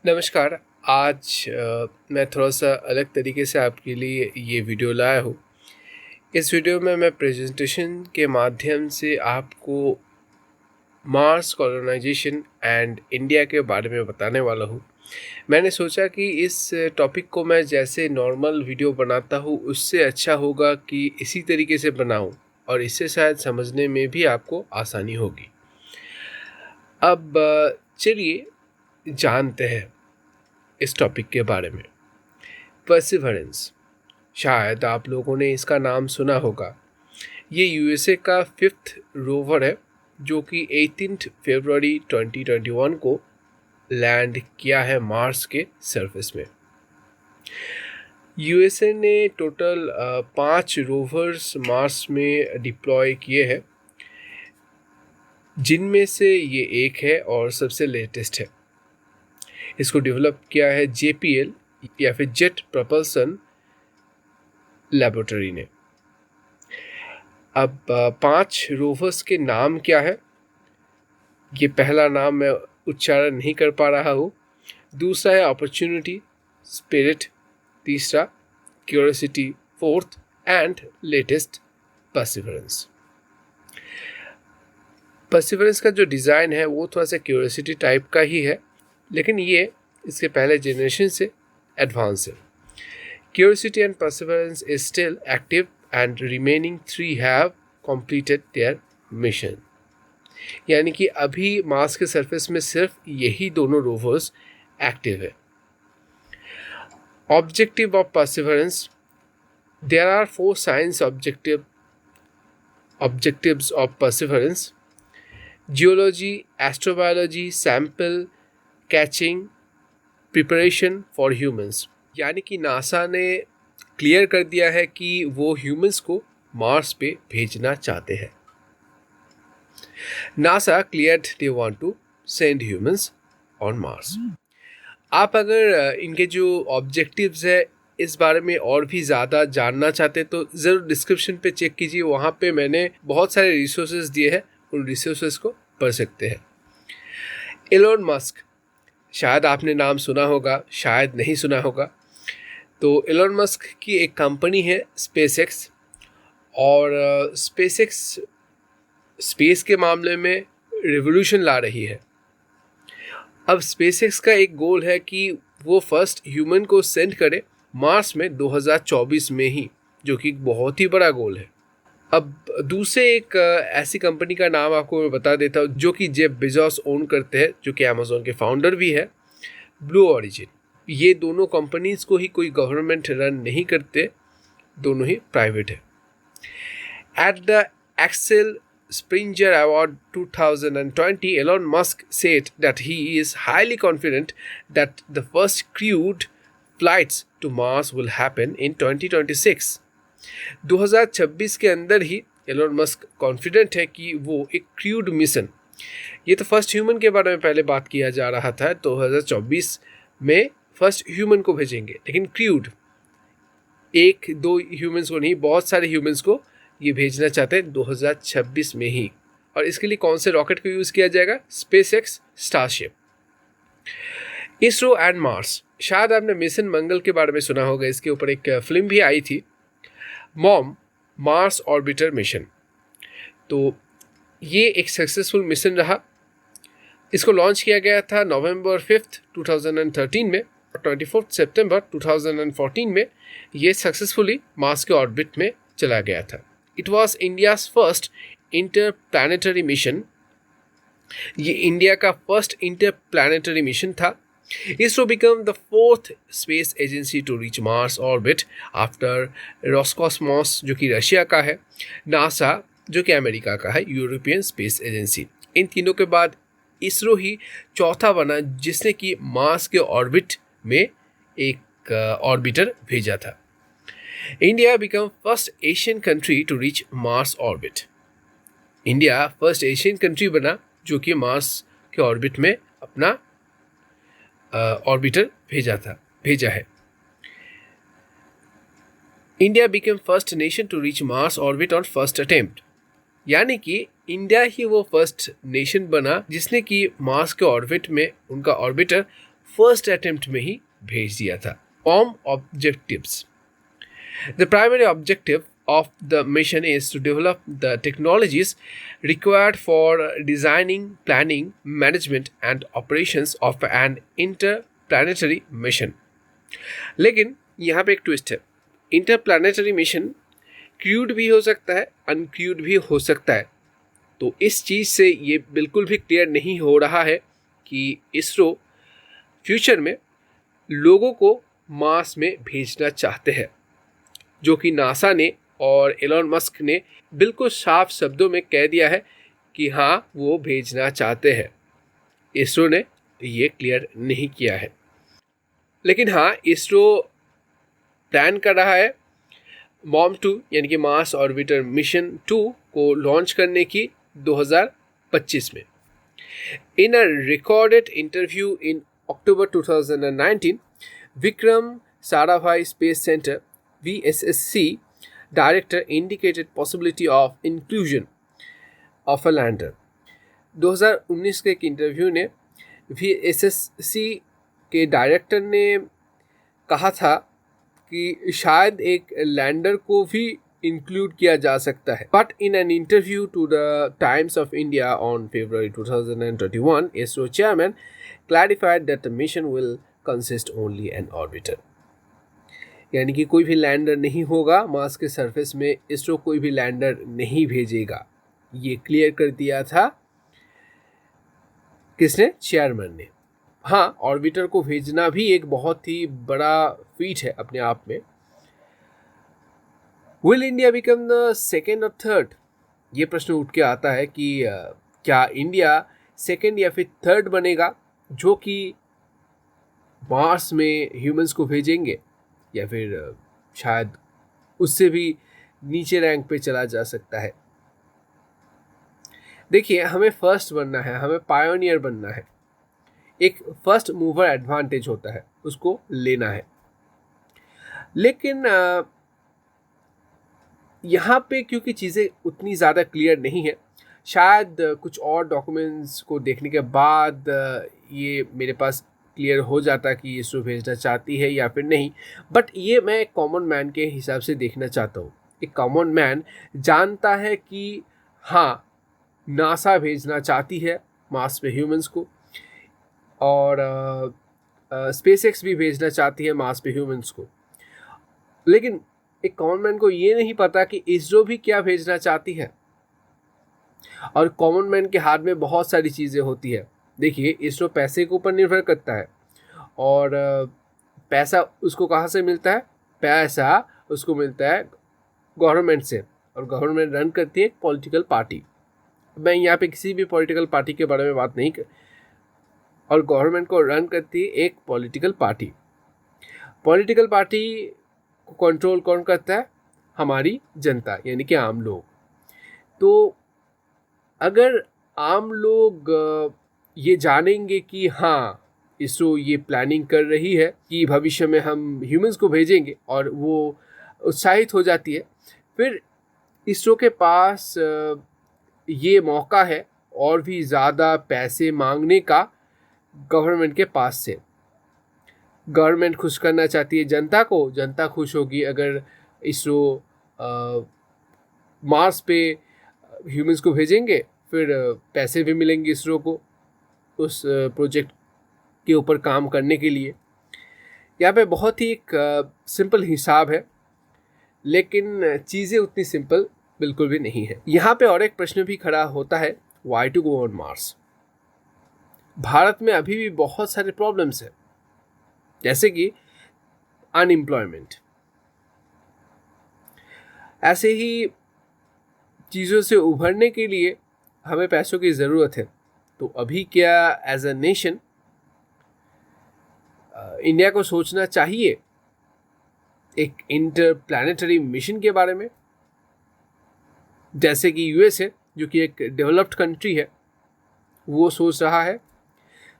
नमस्कार। आज मैं थोड़ा-सा अलग तरीके से आपके लिए ये वीडियो लाया हूँ। इस वीडियो में मैं प्रेजेंटेशन के माध्यम से आपको मार्स कॉलोनाइजेशन एंड इंडिया के बारे में बताने वाला हूँ। मैंने सोचा कि इस टॉपिक को मैं जैसे नॉर्मल वीडियो बनाता हूँ उससे अच्छा होगा कि इसी तरीके से बनाऊँ और इससे शायद समझने में भी आपको आसानी होगी। अब चलिए जानते हैं इस टॉपिक के बारे में। परसिवरेंस, शायद आप लोगों ने इसका नाम सुना होगा। ये यूएसए का 5th रोवर है जो कि 18 फरवरी 2021 को लैंड किया है मार्स के सरफेस में। यूएसए ने टोटल 5 रोवर्स मार्स में डिप्लॉय किए हैं, जिनमें से ये एक है और सबसे लेटेस्ट है। इसको डेवलप किया है JPL या फिर जेट प्रपल्सन लैबोरेटरी ने। अब 5 रोवर्स के नाम क्या है? ये पहला नाम मैं उच्चारण नहीं कर पा रहा हूँ। दूसरा है अपॉर्चुनिटी, स्पिरिट, तीसरा curiosity, fourth and latest perseverance. Perseverance का जो डिज़ाइन है वो थोड़ा सा क्यूरियोसिटी टाइप का ही है, लेकिन ये इसके पहले जनरेशन से एडवांस है। Curiosity and Perseverance is still active and remaining 3 have completed their mission. यानी कि अभी मार्स के सरफेस में सिर्फ यही दोनों रोवर्स एक्टिव है। Objective of Perseverance, there are 4 science objectives of Perseverance: geology, astrobiology, sample catching, preparation for humans। यानी कि नासा ने क्लियर कर दिया है कि वो ह्यूमंस को मार्स पे भेजना चाहते हैं। NASA cleared they want to send humans on Mars. आप अगर इनके जो ऑब्जेक्टिव्स है इस बारे में और भी ज़्यादा जानना चाहते तो ज़रूर डिस्क्रिप्शन पे चेक कीजिए, वहाँ पे मैंने बहुत सारे रिसोर्सेज दिए हैं, उन रिसोर्सेज को पढ़ सकते हैं। एलोन मस्क, शायद आपने नाम सुना होगा, शायद नहीं सुना होगा। तो एलोन मस्क की एक कंपनी है स्पेसएक्स, और स्पेसएक्स स्पेस के मामले में रिवोल्यूशन ला रही है। अब स्पेसएक्स का एक गोल है कि वो फर्स्ट ह्यूमन को सेंड करे मार्स में 2024 में ही, जो कि बहुत ही बड़ा गोल है। अब दूसरे एक ऐसी कंपनी का नाम आपको मैं बता देता हूँ जो कि जेफ बेजोस ओन करते हैं, जो कि अमेज़ॉन के फाउंडर भी है, ब्लू ओरिजिन। ये दोनों कंपनीज को ही कोई गवर्नमेंट रन नहीं करते, दोनों ही प्राइवेट है। At the Axel Springer award 2020, Elon Musk said that he is highly confident that the first crewed flights to Mars will happen in 2026। 2026 के अंदर ही एलोन मस्क कॉन्फिडेंट है कि वो एक क्रूड मिशन, ये तो फर्स्ट ह्यूमन के बारे में पहले बात किया जा रहा था, 2024 में फर्स्ट ह्यूमन को भेजेंगे, लेकिन क्रूड, 1-2 ह्यूमंस को नहीं, बहुत सारे ह्यूमंस को ये भेजना चाहते हैं 2026 में ही। और इसके लिए कौन से रॉकेट को यूज़ किया जाएगा? SpaceX starship. ISRO and Mars, शायद आपने मिशन मंगल के बारे में सुना होगा, इसके ऊपर एक फिल्म भी आई थी, मॉम मार्स ऑर्बिटर मिशन। तो ये एक सक्सेसफुल मिशन रहा। इसको लॉन्च किया गया था नवंबर 5, 2013 में, 24 सितंबर 2014 में ये सक्सेसफुली मार्स के ऑर्बिट में चला गया था। It was India's first interplanetary mission. ये इंडिया का फर्स्ट इंटरप्लैनेटरी मिशन था। ISRO become the 4th space agency to reach Mars orbit after Roscosmos, जो कि रशिया का है, नासा जो कि अमेरिका का है, यूरोपियन स्पेस एजेंसी। इन तीनों के बाद इसरो ही चौथा बना जिसने कि मार्स के ऑर्बिट में एक ऑर्बिटर भेजा था। India become first Asian country to reach Mars orbit. India first Asian country बना जो कि मार्स के ऑर्बिट में अपना ऑर्बिटर भेजा है। India become first nation to reach Mars orbit on first attempt. यानी कि इंडिया ही वो फर्स्ट नेशन बना जिसने कि मार्स के ऑर्बिट में उनका ऑर्बिटर फर्स्ट अटेम्प्ट में ही भेज दिया था। Form objectives. The primary objective of the mission is to develop the technologies required for designing, planning, management, and operations of an interplanetary mission. लेकिन यहाँ पे एक ट्विस्ट है। इंटरप्लानेटरी मिशन क्रूड भी हो सकता है, अनक्रूड भी हो सकता है। तो इस चीज़ से ये बिल्कुल भी क्लियर नहीं हो रहा है कि इसरो फ्यूचर में लोगों को मार्स में भेजना चाहते हैं, जो कि नासा ने और एलोन मस्क ने बिल्कुल साफ शब्दों में कह दिया है कि हाँ वो भेजना चाहते हैं। इसरो ने ये क्लियर नहीं किया है, लेकिन हाँ इसरो प्लान कर रहा है MOM-2 यानी कि मार्स ऑर्बिटर मिशन 2 को लॉन्च करने की 2025 में। In a recorded interview in October 2019, Vikram Sarabhai Space Center VSSC director indicated possibility of inclusion of a lander. 2019 के एक इंटरव्यू ने VSSC के डायरेक्टर ने कहा था कि शायद एक लैंडर को भी इंक्लूड किया जा सकता है। But in an interview to the Times of India on February 2021, ISRO chairman clarified that the mission will consist only an orbiter. यानी कि कोई भी लैंडर नहीं होगा मार्स के सरफेस में, इसरो कोई भी लैंडर नहीं भेजेगा, ये क्लियर कर दिया था किसने? चेयरमैन ने। हाँ, ऑर्बिटर को भेजना भी एक बहुत ही बड़ा फीट है अपने आप में। Will India become the second और थर्ड? ये प्रश्न उठ के आता है कि क्या इंडिया सेकेंड या फिर थर्ड बनेगा जो कि मार्स में ह्यूमंस को भेजेंगे, या फिर शायद उससे भी नीचे रैंक पे चला जा सकता है। देखिए, हमें फर्स्ट बनना है, हमें पायोनियर बनना है। एक फर्स्ट मूवर एडवांटेज होता है, उसको लेना है। लेकिन यहाँ पे क्योंकि चीज़ें उतनी ज़्यादा क्लियर नहीं है, शायद कुछ और डॉक्यूमेंट्स को देखने के बाद ये मेरे पास क्लियर हो जाता कि इसरो भेजना चाहती है या फिर नहीं। बट ये मैं एक कॉमन मैन के हिसाब से देखना चाहता हूँ। एक कॉमन मैन जानता है कि हाँ, नासा भेजना चाहती है मार्स पे ह्यूमंस को, और स्पेसएक्स भी भेजना चाहती है मार्स पे ह्यूमंस को। लेकिन एक कॉमन मैन को ये नहीं पता कि इसरो भी क्या भेजना चाहती है। और कॉमन मैन के हाथ में बहुत सारी चीज़ें होती है। देखिए, इसरो पैसे के ऊपर निर्भर करता है, और पैसा उसको कहाँ से मिलता है? पैसा उसको मिलता है गवर्नमेंट से, और गवर्नमेंट रन करती है एक पॉलिटिकल पार्टी। मैं यहाँ पे किसी भी पॉलिटिकल पार्टी के बारे में बात नहीं कर, और गवर्नमेंट को रन करती है एक पॉलिटिकल पार्टी। पॉलिटिकल पार्टी को कंट्रोल कौन करता है? हमारी जनता, यानी कि आम लोग। तो अगर आम लोग ये जानेंगे कि हाँ, इसरो ये प्लानिंग कर रही है कि भविष्य में हम ह्यूमंस को भेजेंगे, और वो उत्साहित हो जाती है, फिर इसरो के पास ये मौका है और भी ज़्यादा पैसे मांगने का गवर्नमेंट के पास से। गवर्नमेंट खुश करना चाहती है जनता को, जनता खुश होगी अगर इसरो मार्स पे ह्यूमंस को भेजेंगे, फिर पैसे भी मिलेंगे इसरो को उस प्रोजेक्ट के ऊपर काम करने के लिए। यहाँ पे बहुत ही एक सिंपल हिसाब है, लेकिन चीज़ें उतनी सिंपल बिल्कुल भी नहीं है। यहाँ पे और एक प्रश्न भी खड़ा होता है, why to go on Mars? Bharat में अभी भी बहुत सारे प्रॉब्लम्स हैं, जैसे कि अनएम्प्लॉयमेंट। ऐसे ही चीज़ों से उभरने के लिए हमें पैसों की ज़रूरत है। तो अभी क्या एज अ नेशन इंडिया को सोचना चाहिए एक इंटरप्लैनेटरी मिशन के बारे में, जैसे कि यूएस है जो कि एक डेवलप्ड कंट्री है, वो सोच रहा है?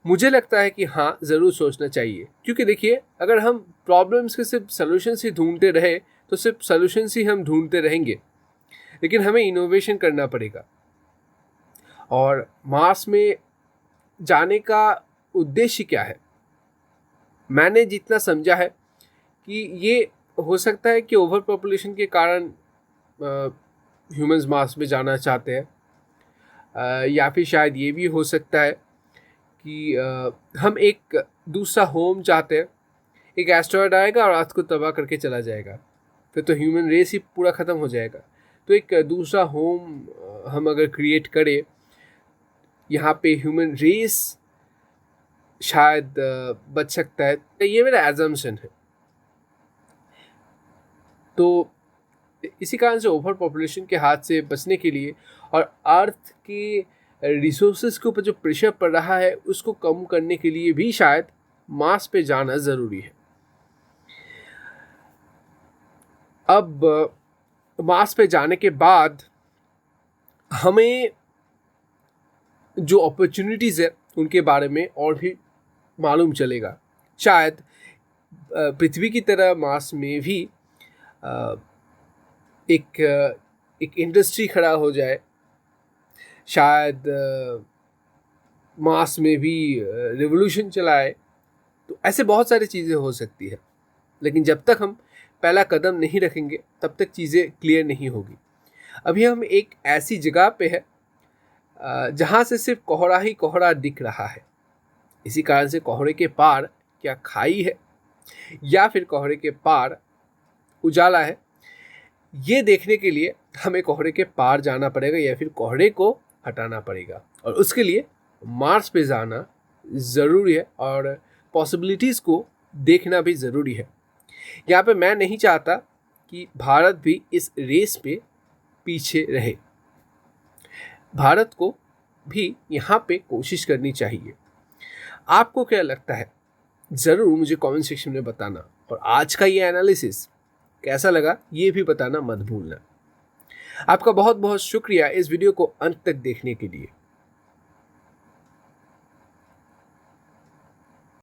मुझे लगता है कि हाँ, ज़रूर सोचना चाहिए। क्योंकि देखिए, अगर हम प्रॉब्लम्स के सिर्फ सॉल्यूशंस ही ढूंढते रहे तो सिर्फ सॉल्यूशंस ही हम ढूंढते रहेंगे, लेकिन हमें इनोवेशन करना पड़ेगा। और मार्स में जाने का उद्देश्य क्या है? मैंने जितना समझा है कि ये हो सकता है कि ओवर पॉपुलेशन के कारण ह्यूमंस मार्स पे जाना चाहते हैं, या फिर शायद ये भी हो सकता है कि हम एक दूसरा होम चाहते हैं। एक एस्ट्रॉयड आएगा और अर्थ को तबाह करके चला जाएगा, फिर तो ह्यूमन रेस ही पूरा ख़त्म हो जाएगा। तो एक दूसरा होम हम अगर क्रिएट करें, यहाँ पे ह्यूमन रेस शायद बच सकता है। तो ये मेरा एजम्पशन है। तो इसी कारण से ओवर पॉपुलेशन के हाथ से बचने के लिए और अर्थ के रिसोर्सेज के ऊपर जो प्रेशर पड़ रहा है उसको कम करने के लिए भी शायद मार्स पे जाना ज़रूरी है। अब मार्स पे जाने के बाद हमें जो अपॉर्चुनिटीज़ है उनके बारे में और भी मालूम चलेगा। शायद पृथ्वी की तरह मार्स में भी एक इंडस्ट्री खड़ा हो जाए। शायद मार्स में भी रिवोल्यूशन चलाए। तो ऐसे बहुत सारी चीज़ें हो सकती है, लेकिन जब तक हम पहला कदम नहीं रखेंगे तब तक चीज़ें क्लियर नहीं होगी। अभी हम एक ऐसी जगह पे है जहाँ से सिर्फ कोहरा ही कोहरा दिख रहा है। इसी कारण से कोहरे के पार क्या खाई है या फिर कोहरे के पार उजाला है, ये देखने के लिए हमें कोहरे के पार जाना पड़ेगा या फिर कोहरे को हटाना पड़ेगा। और उसके लिए मार्स पे जाना ज़रूरी है और पॉसिबिलिटीज़ को देखना भी ज़रूरी है। यहाँ पे मैं नहीं चाहता कि भारत भी इस रेस पे पीछे रहे। भारत को भी यहाँ पे कोशिश करनी चाहिए। आपको क्या लगता है, ज़रूर मुझे कमेंट सेक्शन में बताना। और आज का ये एनालिसिस कैसा लगा ये भी बताना मत भूलना। आपका बहुत बहुत शुक्रिया इस वीडियो को अंत तक देखने के लिए।